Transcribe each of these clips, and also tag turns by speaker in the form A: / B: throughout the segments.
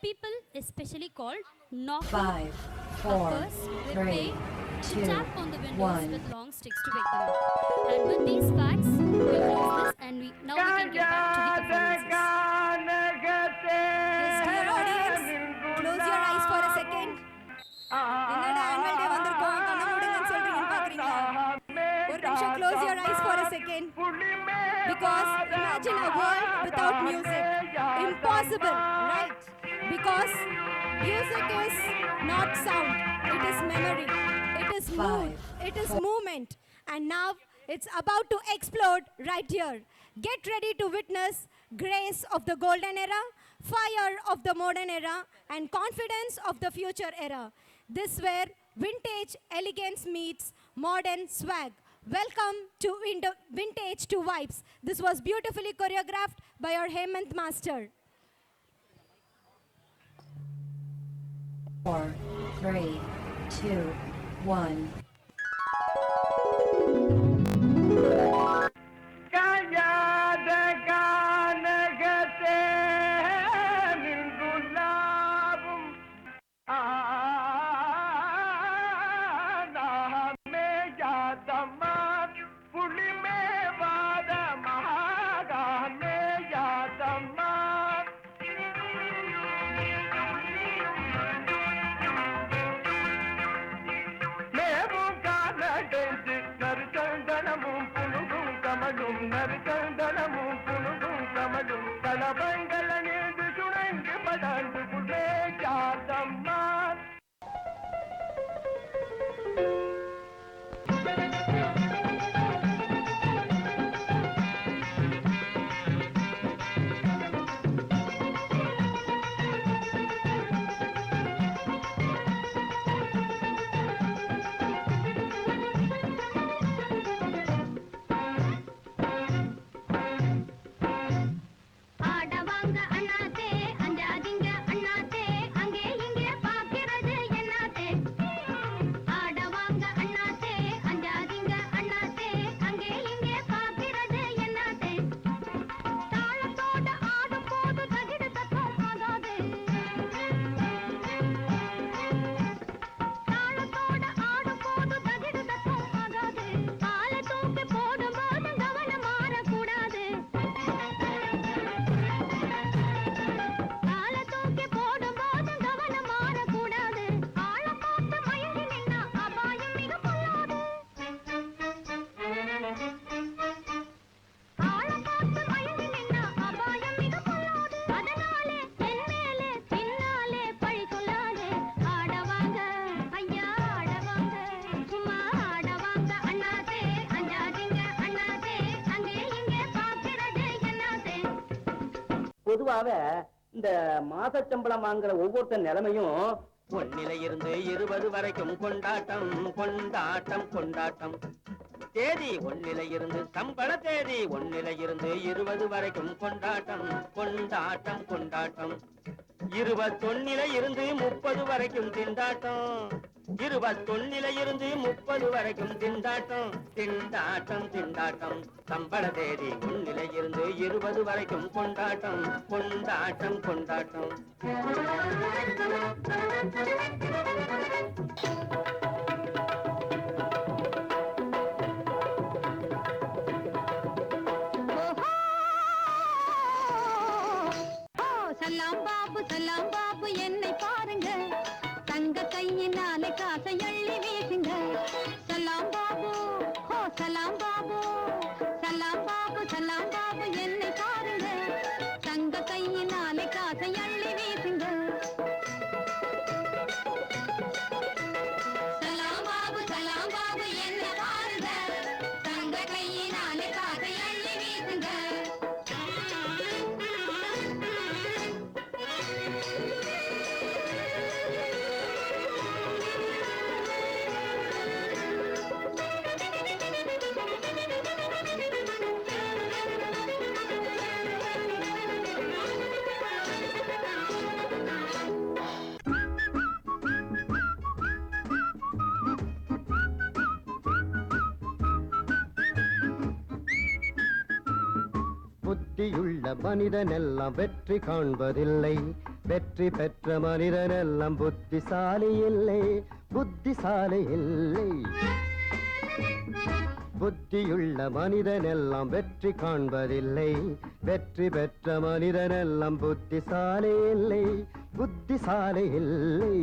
A: People especially called knockers.
B: 5, 4, 3,
A: To
B: 2,
A: tap on the windows
B: 1.
A: with long sticks to wake them up. And with these facts, we close this and now we can get back to the performances.
C: Yes, dear audience, close your eyes for a second. என்னடா annual day வந்திருக்கோம் கண்ண மூடுங்கன்னு சொல்றீங்கன்னு பாக்குறீங்களா? ஒரு நிமிஷம் close your eyes for a second. Because imagine a world without music. Impossible, right? Because music is not sound, it is memory, it is mood, it is movement. And now it's about to explode right here. Get ready to witness grace of the golden era, fire of the modern era, and confidence of the future era. This where vintage elegance meets modern swag. Welcome to Vintage to Vibes. This was beautifully choreographed by our Hemant master.
B: 4, 3, 2, 1.
D: பொதுவாக இந்த மாச சம்பளம் வாங்குற ஒவ்வொருத்தர் நிலைமையும் ஒன்னில இருந்து 20 வரைக்கும் கொண்டாட்டம் கொண்டாட்டம் கொண்டாட்டம். தேதி ஒன்னில இருந்து சம்பள தேதி ஒன்னில இருந்து 20 வரைக்கும் கொண்டாட்டம் கொண்டாட்டம் கொண்டாட்டம். 21 இருந்து 30 வரைக்கும் திண்டாட்டம் 21 இருந்து 30 வரைக்கும் திண்டாட்டம் திண்டாட்டம் திண்டாட்டம். சம்பள தேதி ஒன்னில இருந்து 20 வரைக்கும் கொண்டாட்டம் கொண்டாட்டம் கொண்டாட்டம்.
C: சலாம் பாபு என்னை பாருங்க தங்க கையினாலே காசை அள்ளி வீசுங்க. சலாம் பாபு ஹோ சலாம் பாபு சலாம் பாபு சலாம் பாபு என்னை பாருங்க தங்க கையினாலே காசை அள்ளி வீசுங்க. சலாம் பாபு என்னை பாருங்க தங்க கையினாலே காசை அள்ளி வீசுங்க.
E: புத்தியுள்ள மனிதனெல்லாம் வெற்றி காண்பதில்லை, வெற்றி பெற்ற மனிதனெல்லாம் புத்திசாலி இல்லை, புத்திசாலி இல்லை. புத்தியுள்ள மனிதனெல்லாம் வெற்றி காண்பதில்லை, வெற்றி பெற்ற மனிதனெல்லாம் புத்திசாலி இல்லை, புத்திசாலி இல்லை.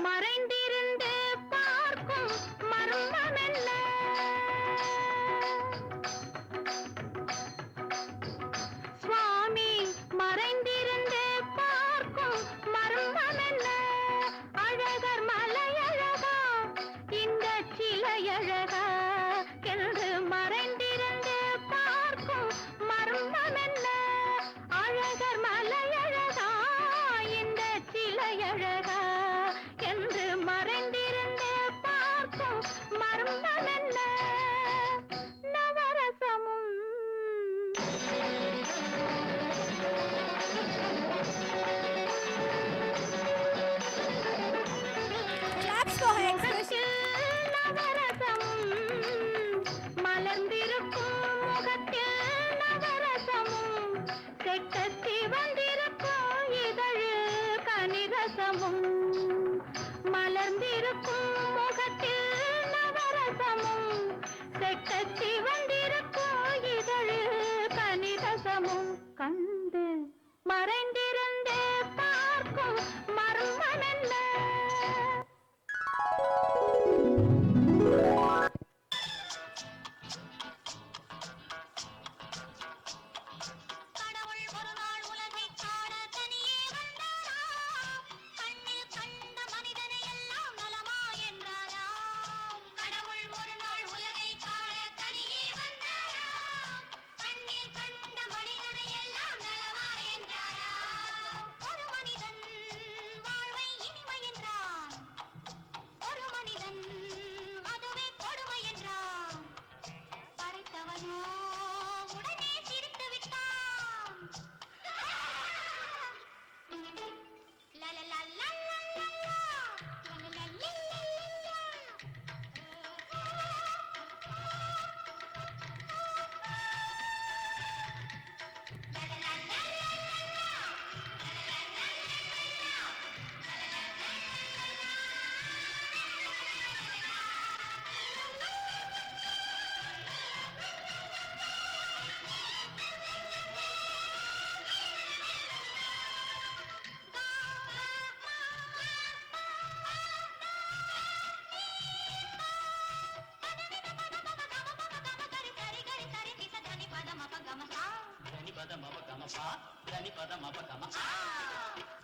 C: மறைந்திருந்து பார்க்கும் மர்மமெல்ல, சுவாமி மறைந்திருந்து பார்க்கும் மர்மமெல்ல, அழகர் மலையழகா இந்த சிலையழகா என்று மறைந்திருந்து பார்க்கும் மர்மமெல்ல, அழகர் மலையழகா இந்த சிலையழகா என்று மறைந்திருந்து பார்க்கும் மர்மமெல்ல, நவரசமும் நவரசமும் மலர்ந்திருக்கும் முகத்தில் நவரசமும் செக்கத்தி வந்திருக்கும் இதழு கனிரசமும், மலர்ந்திருக்கும் முகத்தில் நவரசமும் செக்கத்தி வந்திருக்கும் இதழு கனிரசமும், கண்டு மறைந்திருந்து பார்க்கும் மர்மமெல்ல.
F: கடவுள் ஒரு நாள் உலகை காண தனியே வந்தாராம், கண்ணில் கண்ட மனிதனை எல்லாம் நலமா என்றாராம். கடவுள் ஒரு நாள் உலகை காண தனியே வந்தாராம், கண்ணில் கண்ட மனிதனை எல்லாம் நலமா என்றாராம். ஒரு மனிதன் வாழ்வை இனிமை என்றான், ஒரு மனிதன் அதுவே கொடுமை என்றான், படைத்தவனோ உடனே சிரித்து விட்டான்.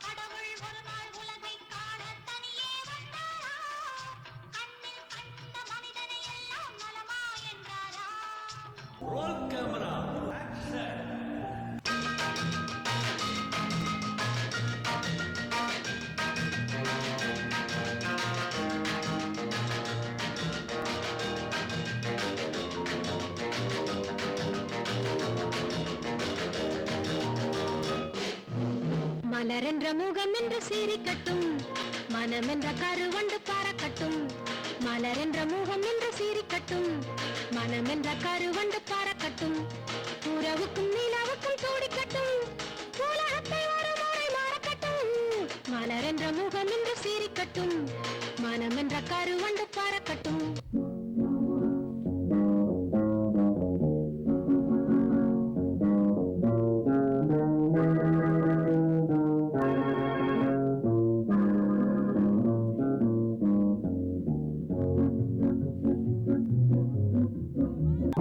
F: கடவுள் ஒரு நாள் உலகை காண தனியே வந்தாராம், கண்ணில் கண்ட மனிதனை எல்லாம் நலமா என்றாராம்.
C: மலரென்ற முகம் என்று சீரிக்கட்டும், மனமென்ற கருவண்டு பறக்கட்டும். மலரென்ற முகம் என்று சீரிக்கட்டும், மனமென்ற கருவண்டு பறக்கட்டும். உறவுக்கும் நிலவுக்கும் தோடிக்கட்டும், உலகத்தை ஒரு முறை மறக்கட்டும். மலரென்ற முகம் என்று சீரிக்கட்டும், மனமென்ற கருவண்டு பறக்கட்டும்.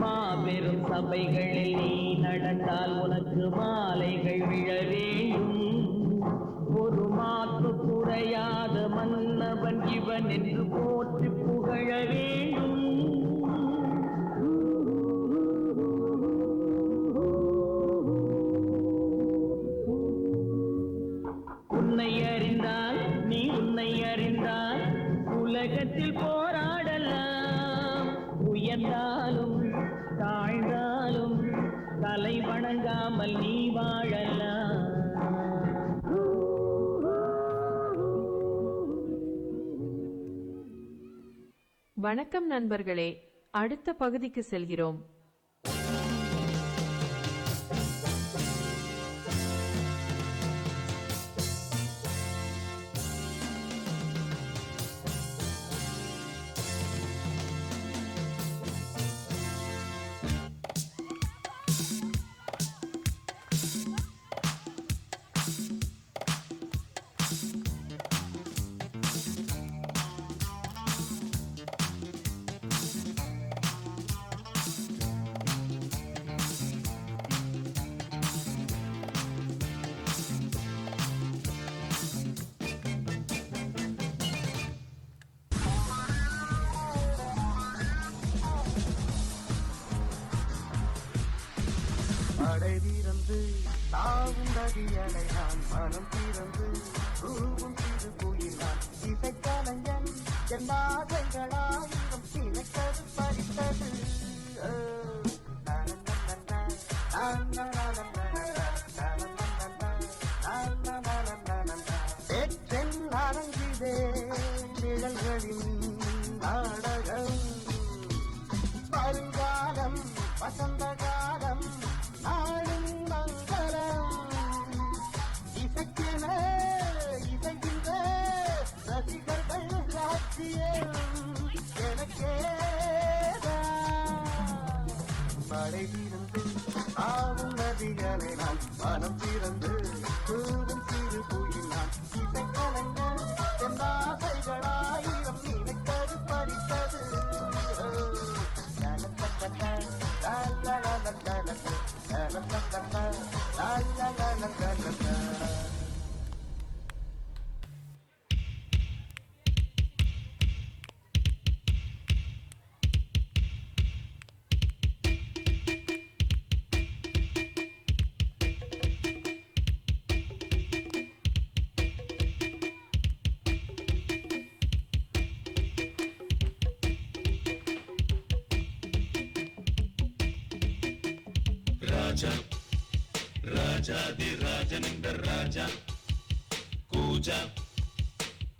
G: மாபெரும் சபைகளில் நீ நடந்தால் உனக்கு மாலைகள் விழ வேண்டும். ஒரு மாற்று குறையாத படைப்பவன் என்று போற்றி புகழ வேண்டும். உன்னை அறிந்தால் நீ உன்னை அறிந்தால் உலகத்தில் போராடலாம். உயர்ந்தாலும் தாழ்ந்தாலும் தலை வணங்காமல் நீ வாழலாம்.
H: வணக்கம் நண்பர்களே, அடுத்த பகுதிக்கு செல்கிறோம்.
E: படை வீரந்து தாவும் நதியலை நான் மனம் திறந்து கூவும் சிறு குயிலான் இசைக்கலைஞன் என் நாதங்களாயிரம் சினைக்கது பறித்தது. அரங்கிதே நிழல்களின் நாடகம் வருங்காலம் வசந்த காலம் நாடும் மங்களம் இசைக்கென இசைக்கின்ற ரசிகர்கள் ராஜ்யம் எனக்கேதான். மழை திறந்து ஆவும் நதிகளை நான் மனம் திறந்து கூறும் சிறு குயில் நான் இசைக்கலைஞன் என் ஆசைகளாயிரம் நினைத்தது பறித்தது.
I: ராஜா ராஜாதி ராஜனிந்த ராஜா கூஜா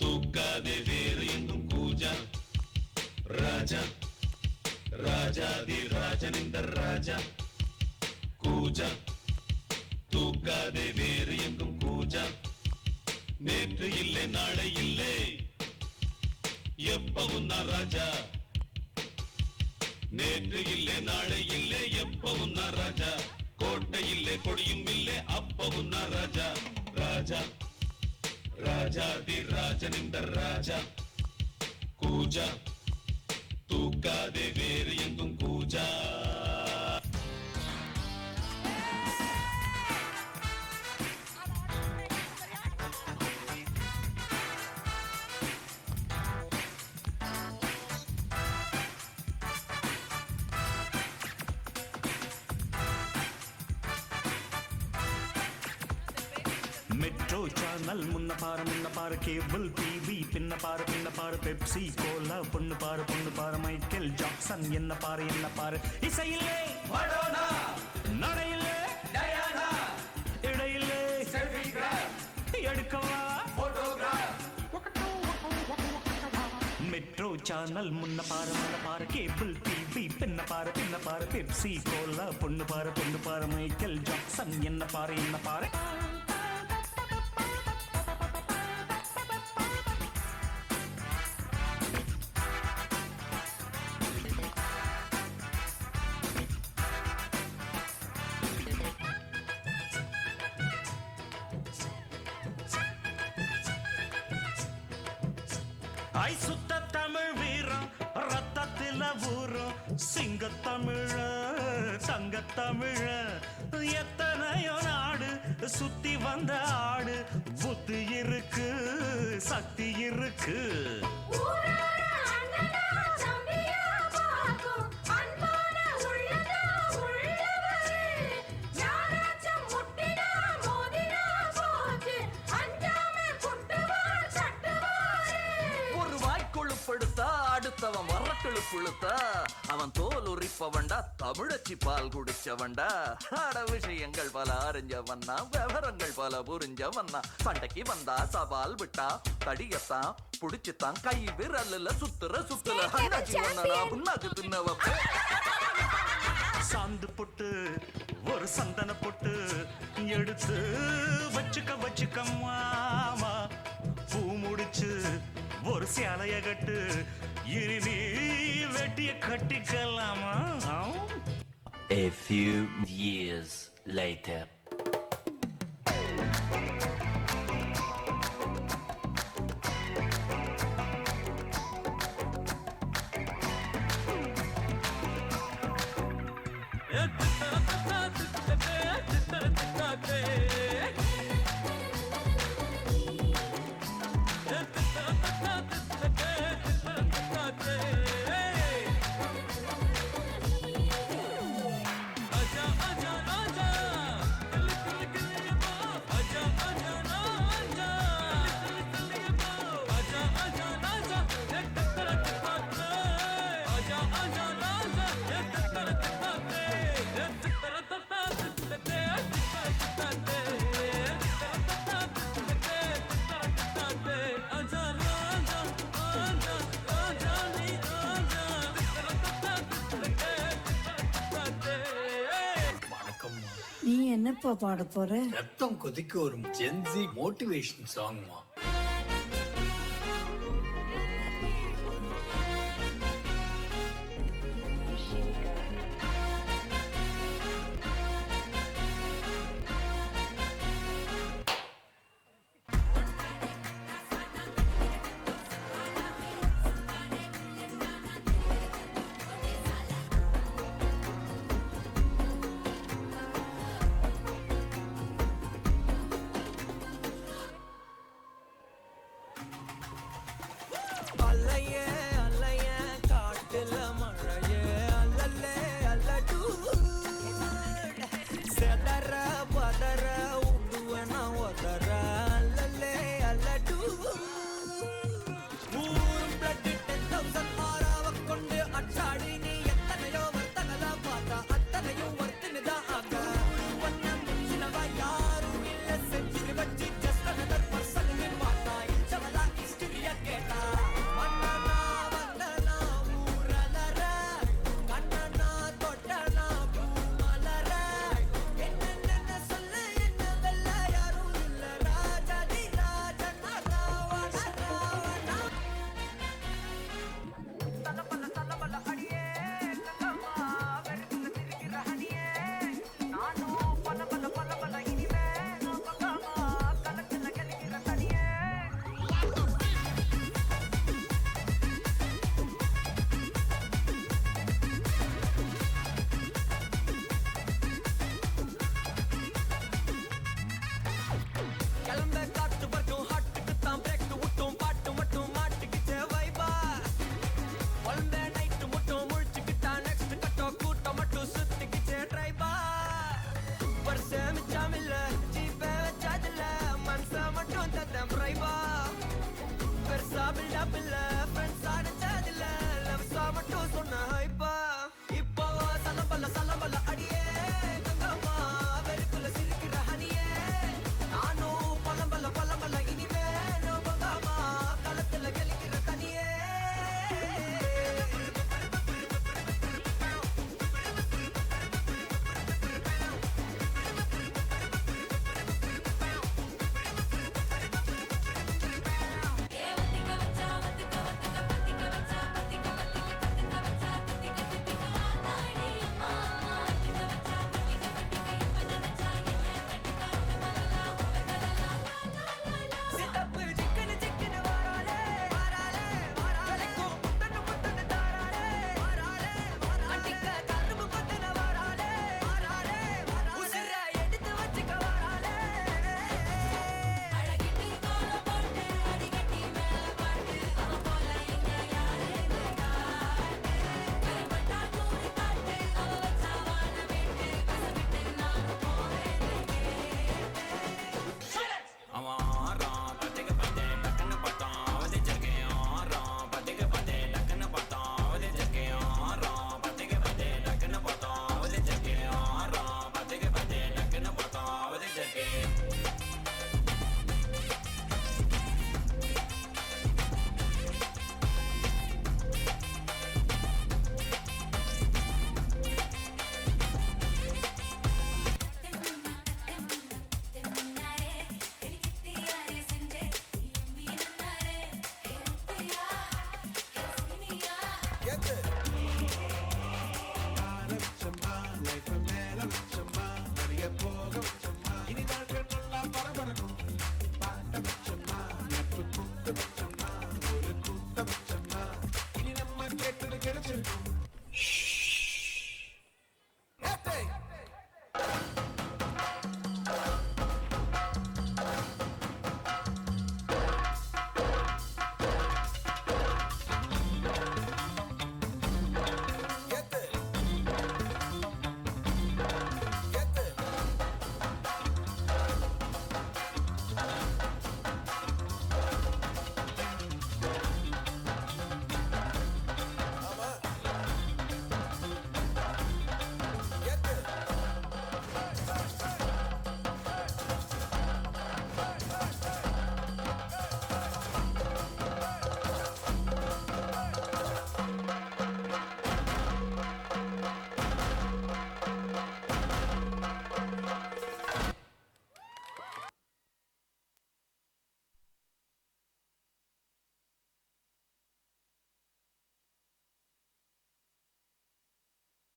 I: தூக்காதே வேறு எங்கும் கூஜா. ராஜா ராஜாதி ராஜனிந்த ராஜா கூஜா தூக்காதே வேறு எங்கும் கூஜா. நேற்று இல்லை நாளை இல்லை எப்பவும் நான் ராஜா. நேற்று இல்லை நாளை இல்லை எப்பவும் நான் ராஜா. கோட்டை இல்லை கொடியும் இல்லை அப்பவும் நான் ராஜா. ராஜா ராஜாதி ராஜனிந்த ராஜா கூஜா தூக்காதே வேறு எங்கும் கூஜா.
J: மெட்ரோ சேனல் முன்ன பாரு கேபிள் டிவி பின்ன பாரு பெப்சி கோலா பொண்ணு பாரு மைக்கேல் ஜாக்சன் என்ன பாரு இசையில்லே மடோனா நடையில்லே டயானா இடையில்லே எடுக்கவா மெட்ரோ சேனல் முன்ன பாரு கேபிள் டிவி பின்ன பாரு பெப்சி கோலா பொண்ணு பாரு மைக்கேல் ஜாக்சன் என்ன பாரு ஐ சுத்த தமிழ் வீரம் ரத்தத்தில ஊரும் சிங்கத்தமிழ தங்கத்தமிழ எத்தனையோ நாடு சுத்தி வந்த ஆடு புத்தி இருக்கு சக்தி இருக்கு.
K: அடுத்தவன் வரக்களு புழுத்தா அவன் தோல் உரிப்பவன்டா தமிழச்சி பால் குடிச்சவன்டா. அட விஷயங்கள் பல அறிஞ்சவன்னா விவரங்கள் பல புரிஞ்சவன்னா சண்டைக்கு வந்தா சவால் விட்டா தடியத்தான் புடிச்சுத்தான் கை விரல்ல சுத்துற சுத்துல புண்ணாக்கு தின்னவ
J: சாந்து பொட்டு ஒரு சந்தன பொட்டு எடுத்து வச்சுக்க மாமா பூ முடிச்சு ஒரு சேலைய கட்டு இனி நீ வெட்டிய கட்டிக்கலாமா?
K: A few years later.
L: நீ என்னப்பா பாட போற?
M: ரத்தம் கொதிக்க வரும் ஜென்சி மோட்டிவேஷன் சாங்மா.
K: அல்லையே